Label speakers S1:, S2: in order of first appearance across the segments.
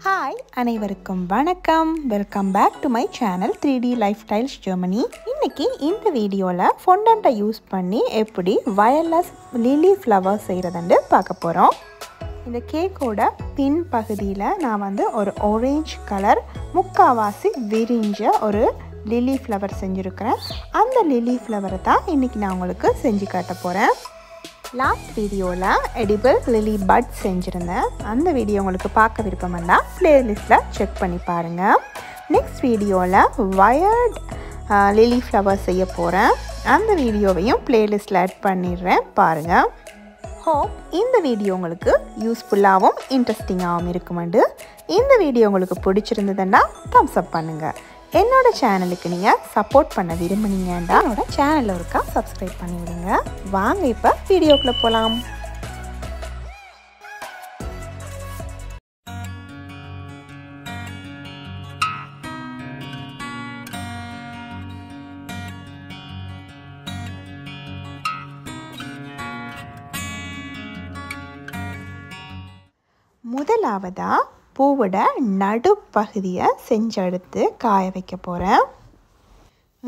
S1: Hi, அனைவருக்கும் வணக்கம். Welcome back to my channel 3D Lifestyles Germany. இன்னைக்கு இந்த வீடியோவில் ஃபொண்டண்ட்டை யூஸ் பண்ணி எப்படி வயர்லெஸ் லிலி ஃப்ளவர் செய்கிறதுன்னு பார்க்க போகிறோம். இந்த கேக்கோட பின் பகுதியில் நான் ஒரு ஆரஞ்சு கலர் முக்காவாசி விரிஞ்ச ஒரு லிலி ஃப்ளவர் செஞ்சுருக்கிறேன். அந்த லிலி ஃப்ளவரை தான் இன்றைக்கி நான் உங்களுக்கு செஞ்சு காட்ட போகிறேன். லாஸ்ட் வீடியோவில் எடிபிள் லிலி பட் செஞ்சுருந்தேன். அந்த வீடியோ உங்களுக்கு பார்க்க விருப்பம்னா ப்ளேலிஸ்ட்டில் செக் பண்ணி பாருங்கள். நெக்ஸ்ட் வீடியோவில் வயர்ட் லிலி ஃப்ளவர் செய்ய போகிறேன். அந்த வீடியோவையும் ப்ளேலிஸ்ட்டில் ஆட் பண்ணிடுறேன், பாருங்கள். ஹோப் இந்த வீடியோ உங்களுக்கு யூஸ்ஃபுல்லாகவும் இன்ட்ரெஸ்டிங்காகவும் இருக்குமெண்டு. இந்த வீடியோ உங்களுக்கு பிடிச்சிருந்ததுன்னா தம்ஸ் அப் பண்ணுங்கள். என்னோட சேனலுக்கு நீங்கள் சப்போர்ட் பண்ண விரும்புனீங்கன்னா என்னோட சேனலில் இருக்கா சப்ஸ்கிரைப் பண்ணிவிடுங்க. வாங்க இப்போ வீடியோக்குள்ளே போகலாம். முதலாவதாக பூவோட நடுப்பகுதியை செஞ்செடுத்து காய வைக்க போகிறேன்.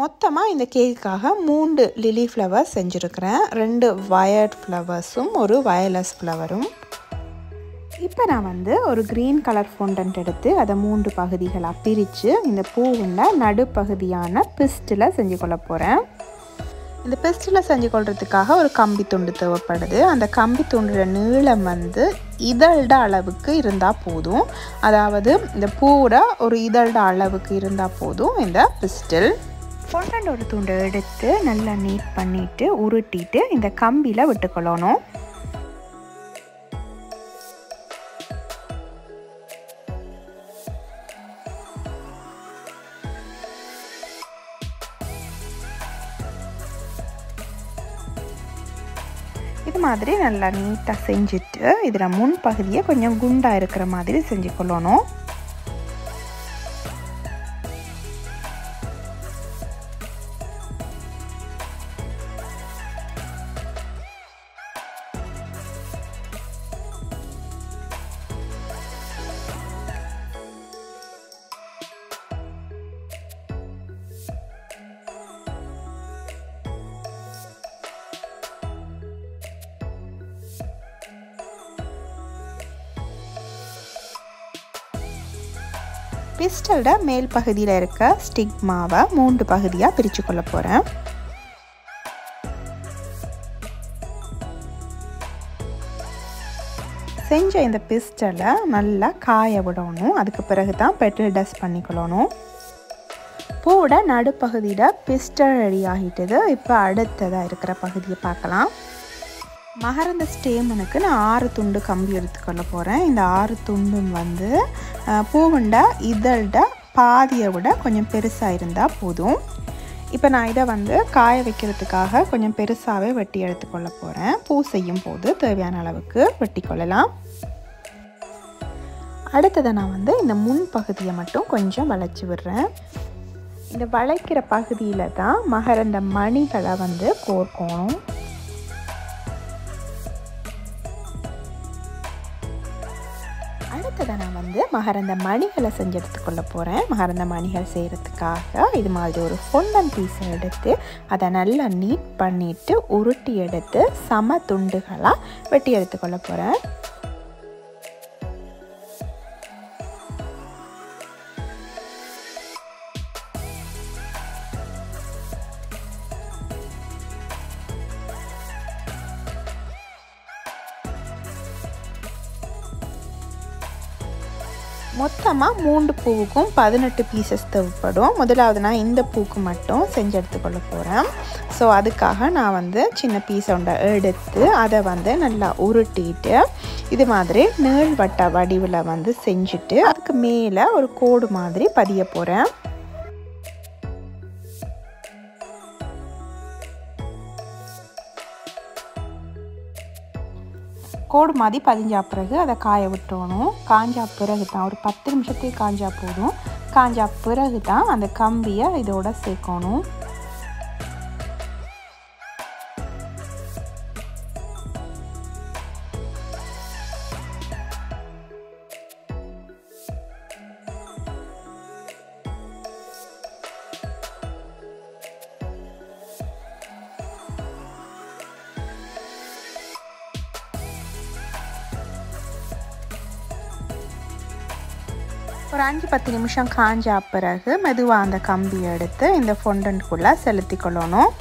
S1: மொத்தமாக இந்த கேக்குக்காக 3 லிலி ஃப்ளவர் செஞ்சுருக்கிறேன். 2 வயர்ட் ஃப்ளவர்ஸும் ஒரு வயர்லெஸ் ஃப்ளவரும். இப்போ நான் ஒரு க்ரீன் கலர் ஃபொண்டன்ட் எடுத்து அதை 3 பகுதிகளாக பிரித்து இந்த பூவுள்ள நடுப்பகுதியான பிஸ்டில் செஞ்சு கொள்ள போகிறேன். இந்த பெஸ்டில் செஞ்சு கொள்றதுக்காக ஒரு கம்பி துண்டு தேவைப்படுது. அந்த கம்பி துண்டோட நீளம் இதழ்ட அளவுக்கு இருந்தால் போதும். அதாவது இந்த பூவோட ஒரு இதழ்ட அளவுக்கு இருந்தால் போதும் இந்த பிஸ்டில். ஃபொண்டன்டோட துண்டை எடுத்து நல்லா நீட் பண்ணிவிட்டு உருட்டிட்டு இந்த கம்பியில் விட்டுக்கொள்ளணும். இது மாதிரி நல்லா நீட்டாக செஞ்சுட்டு இதில் முன் பகுதியை கொஞ்சம் குண்டாக இருக்கிற மாதிரி செஞ்சு கொள்ளணும். பிஸ்டலோட மேல் பகுதியில் இருக்க ஸ்டிக்மாவை 3 பகுதியாக பிரித்து கொள்ள போகிறேன். செஞ்ச இந்த பிஸ்டலை நல்லா காய விடணும். அதுக்கு பிறகு தான் பெட்ரோல் டஸ்ட் பண்ணிக்கொள்ளணும். பூவோட நடுப்பகுதியில் பிஸ்டல் ரெடி ஆகிட்டது. இப்போ அடுத்ததாக இருக்கிற பகுதியை பார்க்கலாம். மகரந்த ஸ்டேமனுக்கு நான் 6 துண்டு கம்பி எடுத்துக்கொள்ள போகிறேன். இந்த 6 துண்டும் பூவுண்ட இதழ்ட பாதியை விட கொஞ்சம் பெருசாக இருந்தால் போதும். இப்போ நான் இதை காய வைக்கிறதுக்காக கொஞ்சம் பெருசாகவே வெட்டி எடுத்துக்கொள்ள போகிறேன். பூ செய்யும் போது தேவையான அளவுக்கு வெட்டி கொள்ளலாம். அடுத்ததை நான் இந்த முன் பகுதியை மட்டும் கொஞ்சம் வளைச்சி விடுறேன். இந்த வளைக்கிற பகுதியில் தான் மகரந்த மணிகளை கோர்க்கணும். அடுத்ததை நான் மகரந்த மணிகளை செஞ்சு எடுத்துக்கொள்ள போகிறேன். மகரந்த மணிகள் செய்கிறதுக்காக இது மாதிரி ஒரு ஃபொண்டன்ட் பீஸை எடுத்து அதை நல்லா நீட் பண்ணிவிட்டு உருட்டி எடுத்து சம துண்டுகளாக வெட்டி எடுத்துக்கொள்ள போகிறேன். மொத்தமாக 3 பூவுக்கும் 18 பீசஸ் தேவைப்படும். முதலாவது நான் இந்த பூக்கு மட்டும் செஞ்சு எடுத்துக்கொள்ள போகிறேன். ஸோ அதுக்காக நான் சின்ன பீஸை எடுத்து அதை நல்லா உருட்டிட்டு இது மாதிரி நீள்வட்ட வடிவில் செஞ்சுட்டு அதுக்கு மேலே ஒரு கோடு மாதிரி பதிய போகிறேன். கோடு மாதிரி பதிஞ்சா பிறகு அதை காய விட்டுறணும். காஞ்சா பிறகு தான் ஒரு 10 நிமிஷத்துக்கு காஞ்சா போதும். காஞ்சா பிறகு தான் அந்த கம்பியை இதோட சேர்க்கணும். ஒரு 5-10 நிமிஷம் காஞ்ச பிறகு மெதுவாக அந்த கம்பி எடுத்து இந்த ஃபொண்டன்ட்குள்ளே செலுத்தி கொள்ளணும்.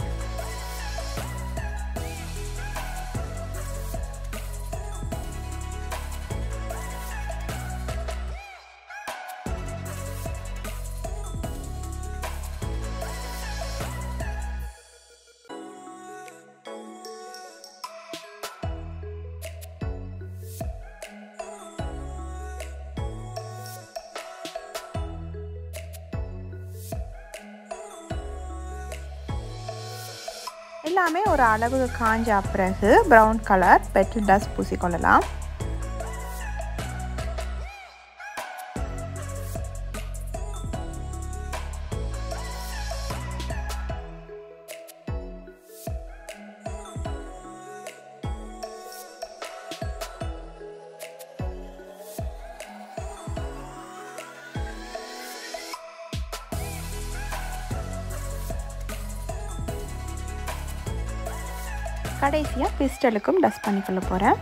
S1: எல்லாமே ஒரு அளவுக்கு காஞ்ச பிறகு ப்ரௌன் கலர் பெட்ரோல் டஸ்ட் பூசிக்கொள்ளலாம். கடைசியாக பிஸ்டலுக்கும் டஸ்ட் பண்ணிக்கொள்ள போகிறேன்.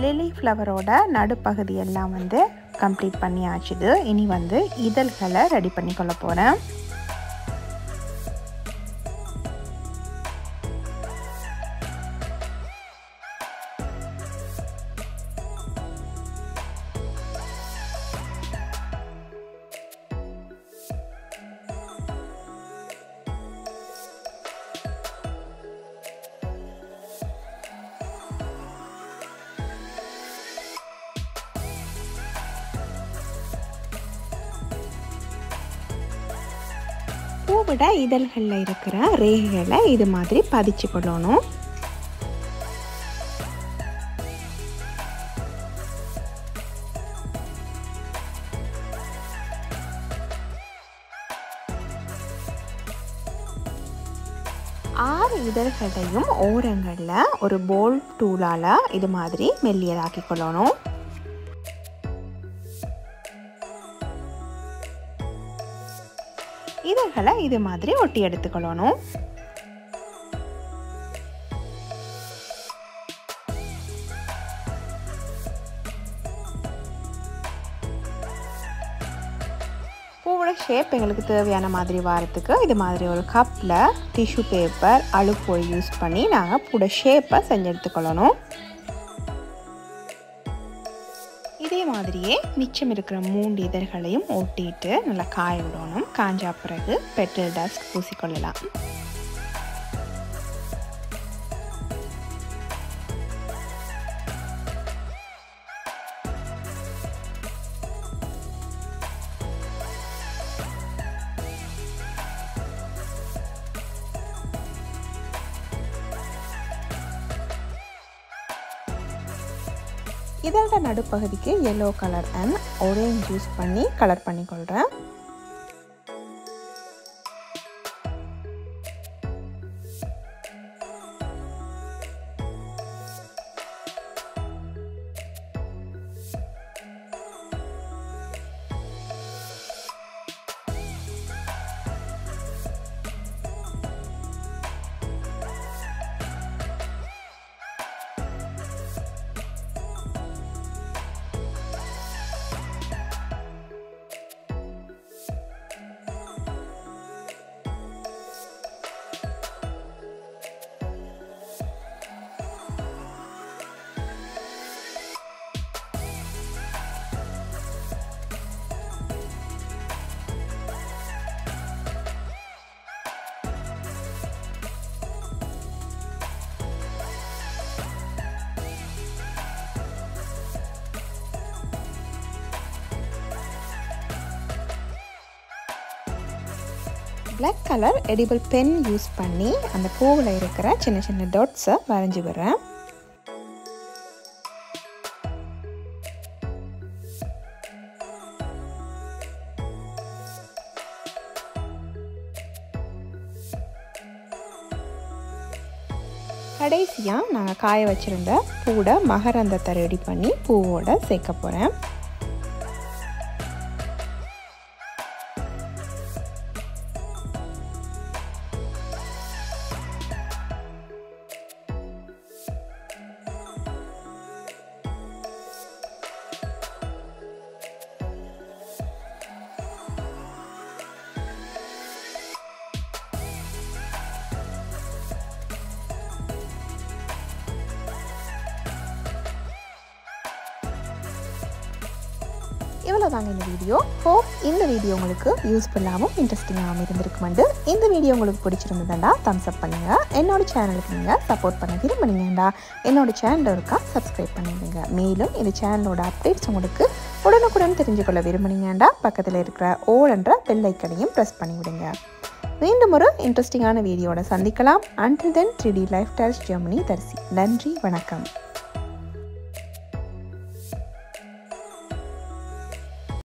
S1: லிலி ஃப்ளவரோட நடுப்பகுதி எல்லாம் கம்ப்ளீட் பண்ணியாச்சுது. இனி இதழ்களை ரெடி பண்ணிக்கொள்ள போகிறேன். பூவோட இதழ்களில் இருக்கிற ரேகைகளை இது மாதிரி பதிச்சு கொள்ளணும். இதழ்களையும் ஓரங்களில் ஒரு போல் டூலால் இது மாதிரி மெல்லியதாக்கி கொள்ளணும். இதழ்களை இது மாதிரி ஒட்டி எடுத்துக்கொள்ளணும். பூவோட ஷேப் எங்களுக்கு தேவையான மாதிரி வரத்துக்கு இது மாதிரி ஒரு கப்பில் டிஷ்யூ பேப்பர் அழுப்பொடி யூஸ் பண்ணி நாங்கள் பூவோட ஷேப்பை செஞ்சு எடுத்துக்கொள்ளணும். இதே மாதிரியே மிச்சம் இருக்கிற 3 இதழ்களையும் ஒட்டிட்டு நல்லா காய விடணும். காஞ்சா பிறகு பெட்ரோல் டஸ்ட் பூசிக்கொள்ளலாம். இதோட நடுப்பகுதிக்கு yellow colour and orange use பண்ணி கலர் பண்ணிக்கொள்கிறேன். black color edible pen use பண்ணி அந்த பூவில் இருக்கிற சின்ன சின்ன டாட்ஸை வரைஞ்சி விடுறேன். கடைசியாக நாங்கள் காய வச்சுருந்த பூட மகரந்தத்தை ரெடி பண்ணி பூவோட சேர்க்க போகிறேன். இவ்வளோதாங்க இந்த வீடியோ. ஹோப் இந்த வீடியோ உங்களுக்கு யூஸ்ஃபுல்லாகவும் இன்ட்ரெஸ்டிங்காகவும் இருந்திருக்குமெண்டு. இந்த வீடியோ உங்களுக்கு பிடிச்சிருந்ததுண்டா தம்ஸ் அப் பண்ணுங்கள். என்னோடய சேனலுக்கு நீங்கள் சப்போர்ட் பண்ண விரும்புனீங்கண்டா என்னோடய சேனலில் இருக்கா சப்ஸ்கிரைப் பண்ணிடுங்க. மேலும் இந்த சேனலோட அப்டேட்ஸ் உங்களுக்கு உடனுக்குடன் தெரிஞ்சுக்கொள்ள விரும்புனீங்கண்டா பக்கத்தில் இருக்கிற ஓல்ன்ற பெல் ஐக்கனையும் ப்ரெஸ் பண்ணிவிடுங்க. மீண்டும் ஒரு இன்ட்ரெஸ்டிங்கான வீடியோட சந்திக்கலாம். Until then, 3D Lifestyles Germany தரிசி. நன்றி, வணக்கம்.